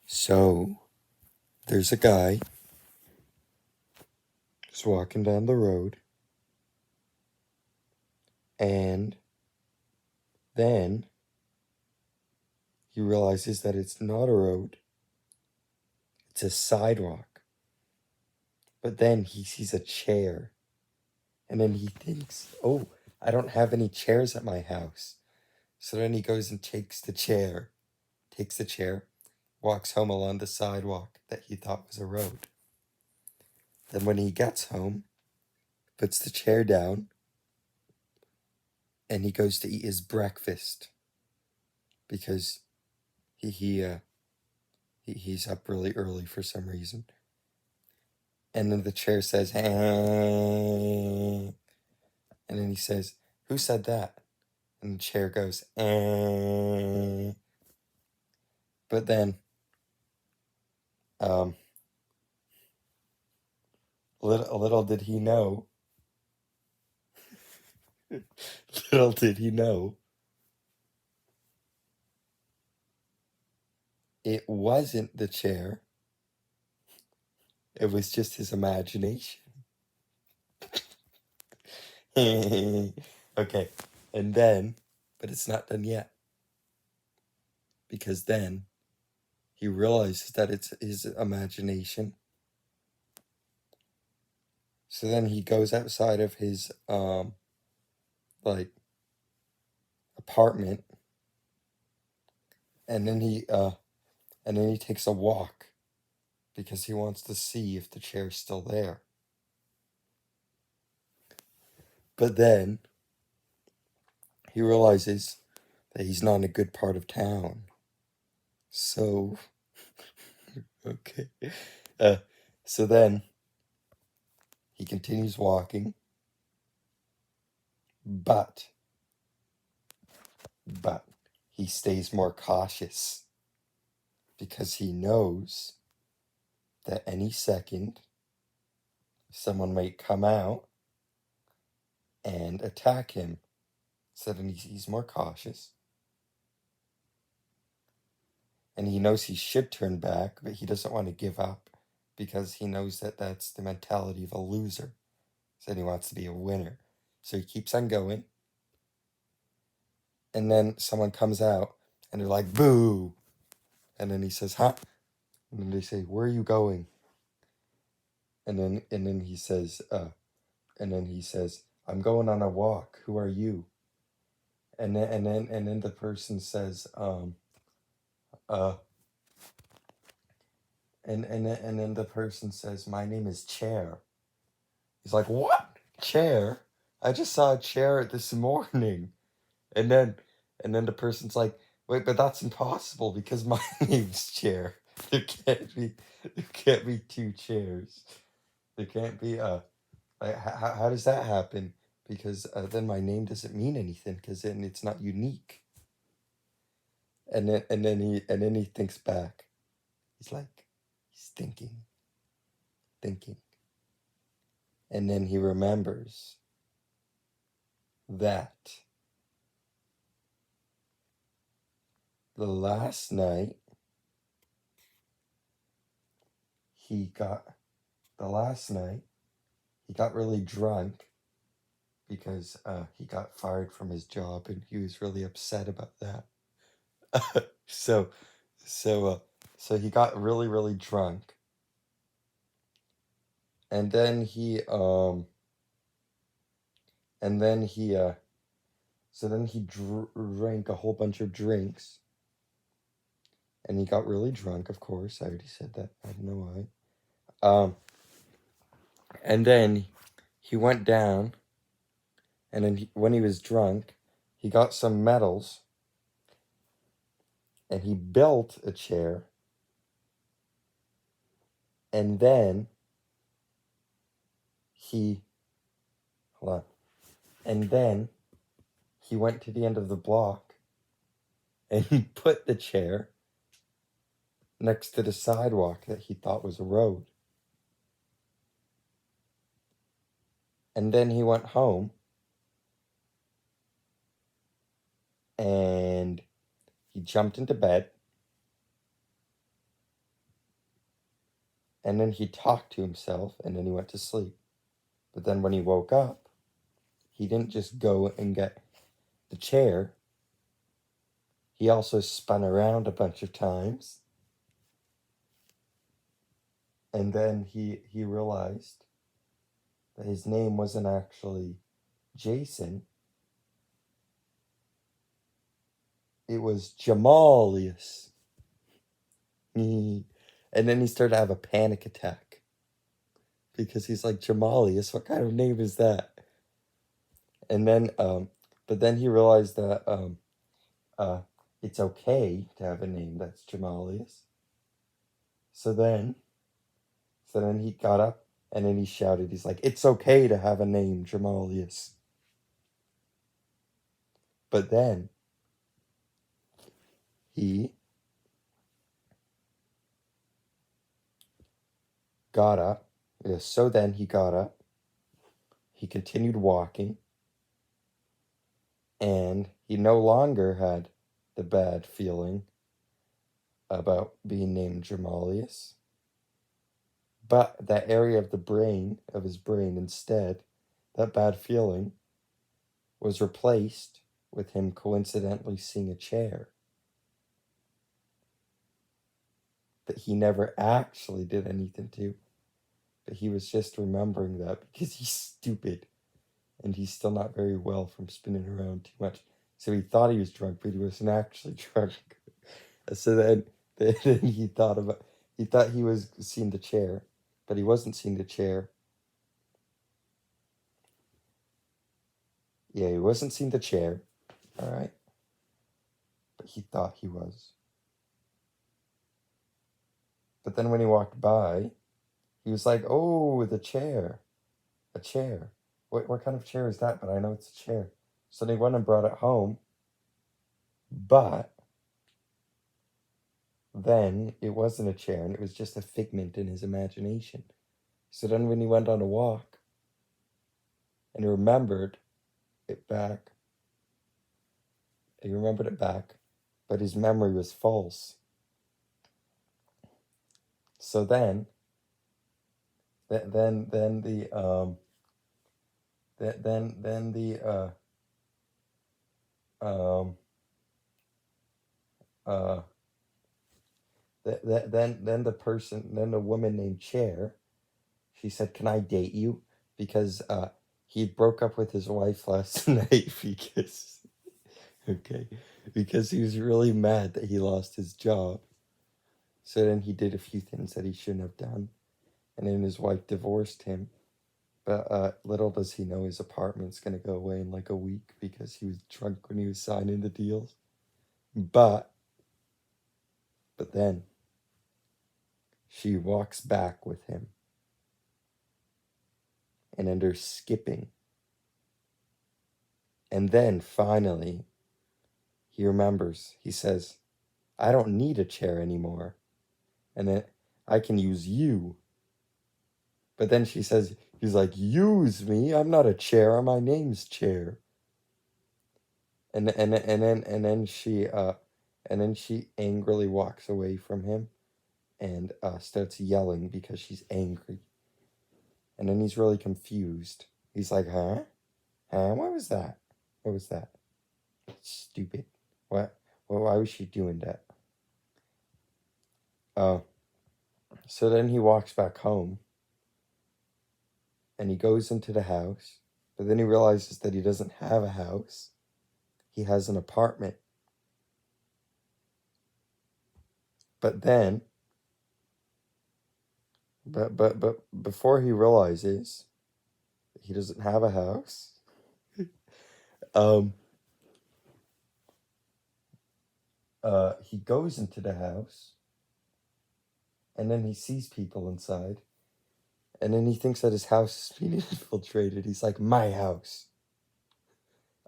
So there's a guy who's walking down the road, and then he realizes that it's not a road, it's a sidewalk. But then he sees a chair, and then he thinks, oh, I don't have any chairs at my house. So then he goes and takes the chair, walks home along the sidewalk that he thought was a road. Then when he gets home, puts the chair down, and he goes to eat his breakfast because he's up really early for some reason. And then the chair says, and then he says, who said that? And the chair goes, But then, little did he know, little did he know, it wasn't the chair. It was just his imagination. Okay, and then, but it's not done yet. Because then he realizes that it's his imagination. So then he goes outside of his apartment, and then he takes a walk because he wants to see if the chair's still there. But then he realizes that he's not in a good part of town. So okay. So then he continues walking, but he stays more cautious because he knows that any second someone might come out and attack him. So then he's more cautious. And he knows he should turn back, but he doesn't want to give up because he knows that that's the mentality of a loser. So he wants to be a winner. So he keeps on going. And then someone comes out and they're like, boo. And then he says, huh? And then they say, where are you going? And then he says, I'm going on a walk. Who are you? And then the person says, and then the person says, my name is Chair. He's like, what? Chair? I just saw a chair this morning. And then the person's like, wait, but that's impossible because my name's Chair. There can't be two chairs. There can't be how does that happen? Because then my name doesn't mean anything because then it's not unique. And then he thinks back. He's thinking. And then he remembers that the last night he got really drunk because he got fired from his job and he was really upset about that. So he got really, really drunk. And then he drank a whole bunch of drinks. And he got really drunk, of course. I already said that. I don't know why. And then he went down, and then when he was drunk, he got some metals, and he built a chair, and then he went to the end of the block, and he put the chair next to the sidewalk that he thought was a road. And then he went home, and he jumped into bed, and then he talked to himself, and then he went to sleep. But then when he woke up, he didn't just go and get the chair. He also spun around a bunch of times. And then he realized that his name wasn't actually Jason. It was Jamalius. And then he started to have a panic attack. Because he's like, Jamalius, what kind of name is that? And then, but then he realized that it's okay to have a name that's Jamalius. So then he got up and then he shouted, he's like, it's okay to have a name, Jamalius. But then he got up. So then he got up. He continued walking. And he no longer had the bad feeling about being named Jamalius. But that area of his brain, instead, that bad feeling was replaced with him coincidentally seeing a chair that he never actually did anything to. But he was just remembering that because he's stupid and he's still not very well from spinning around too much. So he thought he was drunk, but he wasn't actually drunk. So then he thought he was seeing the chair, but he wasn't seeing the chair. Yeah, he wasn't seeing the chair, all right? But he thought he was. But then when he walked by, he was like, oh, the chair. A chair. What kind of chair is that? But I know it's a chair. So they went and brought it home. But then it wasn't a chair, and it was just a figment in his imagination. So then when he went on a walk, and he remembered it back, but his memory was false. So then the woman named Chair, she said, "Can I date you?" Because he broke up with his wife last night because he was really mad that he lost his job. So then he did a few things that he shouldn't have done, and then his wife divorced him. But little does he know his apartment's gonna go away in like a week because he was drunk when he was signing the deals. But then she walks back with him, and then they're skipping. And then finally, he remembers. He says, I don't need a chair anymore. And then I can use you. But then she says, he's like, use me? I'm not a chair. My name's Chair. And then she angrily walks away from him and starts yelling because she's angry. And then he's really confused. He's like, huh? What was that? What was that? Stupid. What? Well, why was she doing that? So then he walks back home. And he goes into the house. But then he realizes that he doesn't have a house. He has an apartment. But then, but before he realizes he doesn't have a house, he goes into the house, and then he sees people inside, and then he thinks that his house is being infiltrated. He's like, my house.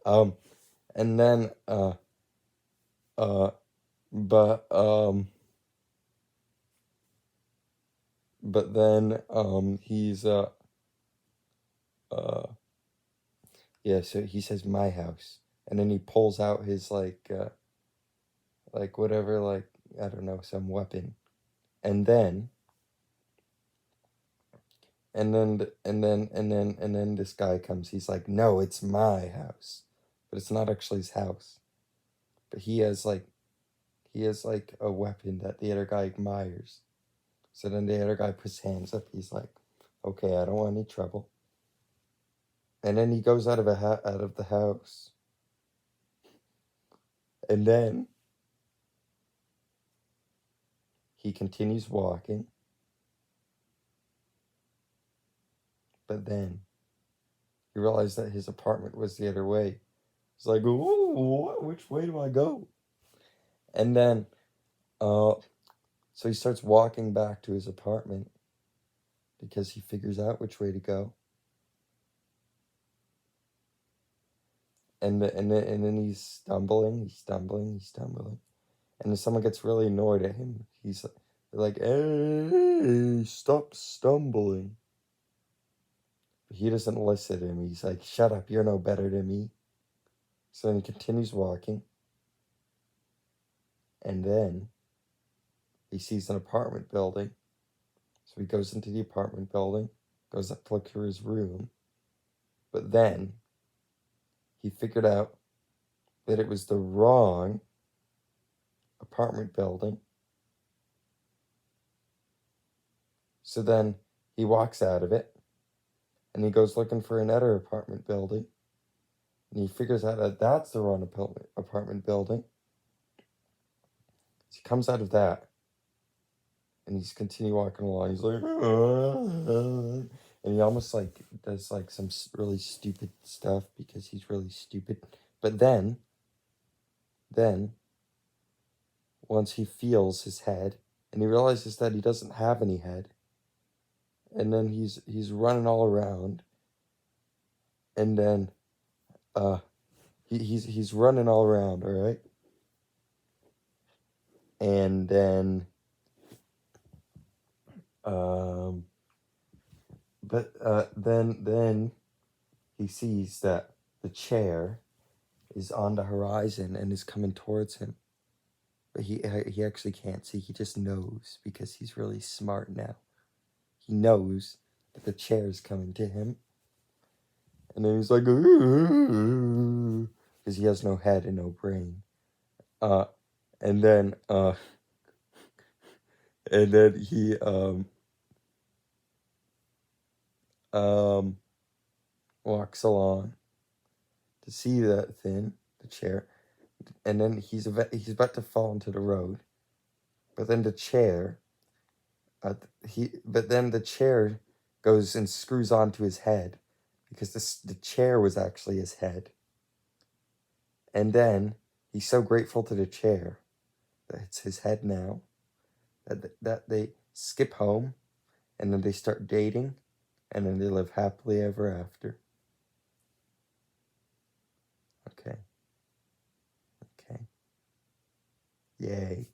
And then, but then, he's, yeah, so he says, my house. And then he pulls out his, like whatever, like, I don't know, some weapon. And then and then this guy comes. He's like, no, it's my house, but it's not actually his house. But he has like a weapon that the other guy admires. So then the other guy puts hands up. He's like, okay, I don't want any trouble. And then he goes out of the house. And then he continues walking. But then he realized that his apartment was the other way. He's like, ooh, which way do I go? And then, so he starts walking back to his apartment because he figures out which way to go. And then he's stumbling. And then someone gets really annoyed at him. They're like, hey, stop stumbling. But he doesn't listen to him. He's like, shut up, you're no better than me. So then he continues walking. And then he sees an apartment building. So he goes into the apartment building, goes up to look for his room. But then he figured out that it was the wrong apartment building. So then he walks out of it and he goes looking for another apartment building. And he figures out that that's the wrong apartment building. So he comes out of that and he's continue walking along. He's like, and he almost like does like some really stupid stuff because he's really stupid. But then once he feels his head and he realizes that he doesn't have any head, and then he's running all around, and then he's running all around, all right, and then then he sees that the chair is on the horizon and is coming towards him. But he actually can't see. He just knows because he's really smart now. He knows that the chair is coming to him. And then he's like, because he has no head and no brain. And then he walks along to see that thing, the chair. And then he's about to fall into the road, but then the chair, goes and screws onto his head, because the chair was actually his head. And then he's so grateful to the chair that it's his head now, that they skip home, and then they start dating, and then they live happily ever after. Okay. Yay.